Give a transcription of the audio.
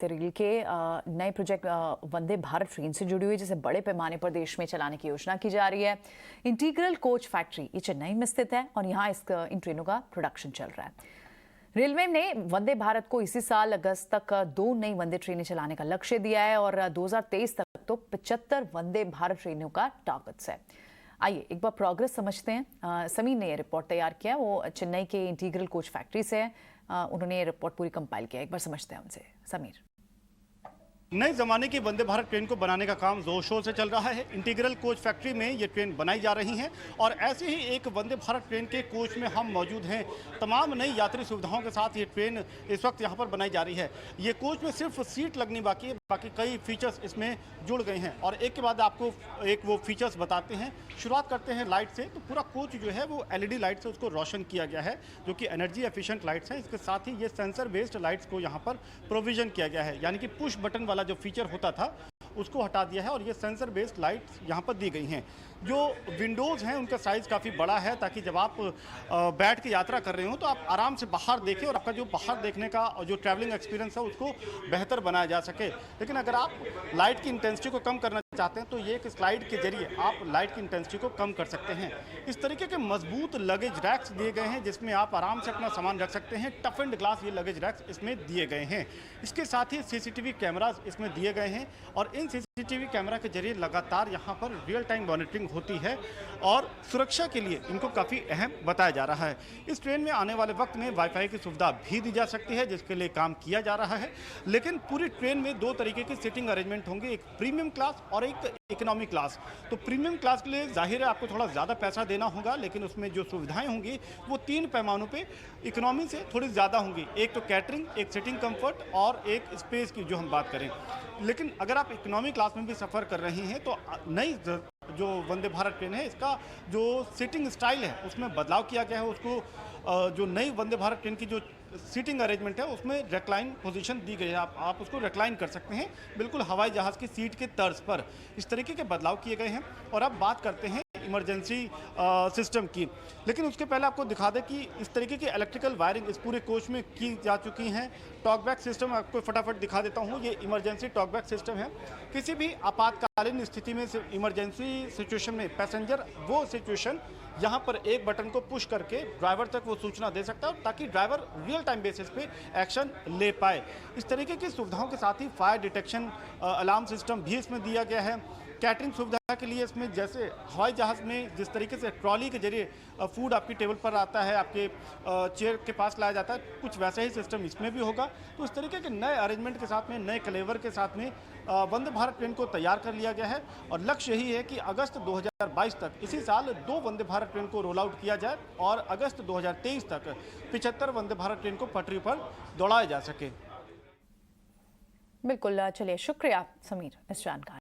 Rail के नए project Vande Bharat train से जुड़ी हुई जिसे बड़े पैमाने पर देश में चलाने की योजना की जा रही है। इंटीग्रल कोच फैक्ट्री ये चेन्नई में स्थित है और यहाँ इन ट्रेनों का प्रोडक्शन चल रहा है। रेलवे ने वंदे भारत को इसी साल अगस्त तक 2 नई वंदे ट्रेनें चलाने का लक्ष्य दिया है और 2023 तक तो 75 वंदे भारत ट्रेनों का टारगेट है। आइए एक बार प्रोग्रेस समझते हैं। समीर ने ये रिपोर्ट तैयार किया, वो चेन्नई के इंटीग्रल कोच फैक्ट्री से है। उन्होंने ये रिपोर्ट पूरी कंपाइल किया। एक बार समझते हैं उनसे। समीर। नए ज़माने की वंदे भारत ट्रेन को बनाने का काम जोर शोर से चल रहा है। इंटीग्रल कोच फैक्ट्री में ये ट्रेन बनाई जा रही हैं और ऐसे ही एक वंदे भारत ट्रेन के कोच में हम मौजूद हैं। तमाम नई यात्री सुविधाओं के साथ ये ट्रेन इस वक्त यहाँ पर बनाई जा रही है। ये कोच में सिर्फ सीट लगनी बाकी है, बाकी कई फीचर्स इसमें जुड़ गए हैं और एक के बाद आपको एक वो फीचर्स बताते हैं। शुरुआत करते हैं लाइट से। तो पूरा कोच जो है वो LED लाइट से उसको रोशन किया गया है, जो कि एनर्जी एफिशिएंट लाइट्स हैं। इसके साथ ही ये सेंसर बेस्ड लाइट्स को यहाँ पर प्रोविजन किया गया है, यानी कि पुश बटन वाला जो फीचर होता था उसको हटा दिया है और ये सेंसर बेस्ड लाइट्स यहाँ पर दी गई हैं। जो विंडोज़ हैं उनका साइज़ काफ़ी बड़ा है ताकि जब आप बैठ के यात्रा कर रहे हो तो आप आराम से बाहर देखें और आपका जो बाहर देखने का और जो ट्रैवलिंग एक्सपीरियंस है उसको बेहतर बनाया जा सके। लेकिन अगर आप लाइट की इंटेंसिटी को कम करना चाहते हैं तो ये एक स्लाइड के जरिए आप लाइट की इंटेंसिटी को कम कर सकते हैं। इस तरीके के मजबूत लगेज रैक्स दिए गए हैं जिसमें आप आराम से अपना सामान रख सकते हैं। टफ एंड ग्लास ये लगेज रैक्स इसमें दिए गए हैं। इसके साथ ही CCTV कैमराज इसमें दिए गए हैं और इन CCTV कैमरा के जरिए लगातार यहाँ पर रियल टाइम मॉनिटरिंग होती है और सुरक्षा के लिए इनको काफ़ी अहम बताया जा रहा है। इस ट्रेन में आने वाले वक्त में वाईफाई की सुविधा भी दी जा सकती है, जिसके लिए काम किया जा रहा है। लेकिन पूरी ट्रेन में 2 तरीके की सीटिंग अरेंजमेंट होंगे, एक प्रीमियम क्लास और एक इकोनॉमी क्लास। तो प्रीमियम क्लास के लिए जाहिर है आपको थोड़ा ज़्यादा पैसा देना होगा, लेकिन उसमें जो सुविधाएं होंगी वो 3 पैमानों पे इकोनॉमी से थोड़ी ज़्यादा होंगी। एक तो कैटरिंग, एक सिटिंग कंफर्ट और एक स्पेस की जो हम बात करें। लेकिन अगर आप इकोनॉमी क्लास में भी सफ़र कर रहे हैं तो नई जो वंदे भारत ट्रेन है इसका जो सीटिंग स्टाइल है उसमें बदलाव किया गया है। उसको जो नई वंदे भारत ट्रेन की जो सीटिंग अरेंजमेंट है उसमें रिक्लाइन पोजीशन दी गई है। आप उसको रिक्लाइन कर सकते हैं बिल्कुल हवाई जहाज़ की सीट के तर्ज पर। इस तरीके के बदलाव किए गए हैं। और अब बात करते हैं इमरजेंसी सिस्टम की। लेकिन उसके पहले आपको दिखा दें कि इस तरीके की इलेक्ट्रिकल वायरिंग इस पूरे कोच में की जा चुकी हैं। टॉकबैक सिस्टम आपको फटाफट दिखा देता हूँ। ये इमरजेंसी टॉकबैक सिस्टम है। किसी भी आपातकालीन स्थिति में इमरजेंसी सिचुएशन में पैसेंजर वो सिचुएशन यहाँ पर एक बटन को पुश करके ड्राइवर तक वो सूचना दे सकता है ताकि ड्राइवर रियल टाइम बेसिस पे एक्शन ले पाए। इस तरीके की सुविधाओं के साथ ही फायर डिटेक्शन अलार्म सिस्टम भी इसमें दिया गया है। कैटरिंग सुविधा के लिए इसमें जैसे हवाई जहाज़ में जिस तरीके से ट्रॉली के जरिए फूड आपकी टेबल पर आता है, आपके चेयर के पास लाया जाता है, कुछ वैसा ही सिस्टम इसमें भी होगा। तो इस तरीके के नए अरेंजमेंट के साथ में, नए कलेवर के साथ में वंदे भारत ट्रेन को तैयार कर लिया गया है और लक्ष्य यही है कि अगस्त 2022 तक, इसी साल 2 वंदे भारत ट्रेन को रोल आउट किया जाए और अगस्त 2023 तक 75 वंदे भारत ट्रेन को पटरी पर दौड़ाया जा सके। बिल्कुल, चलिए शुक्रिया समीर इस जानकारी।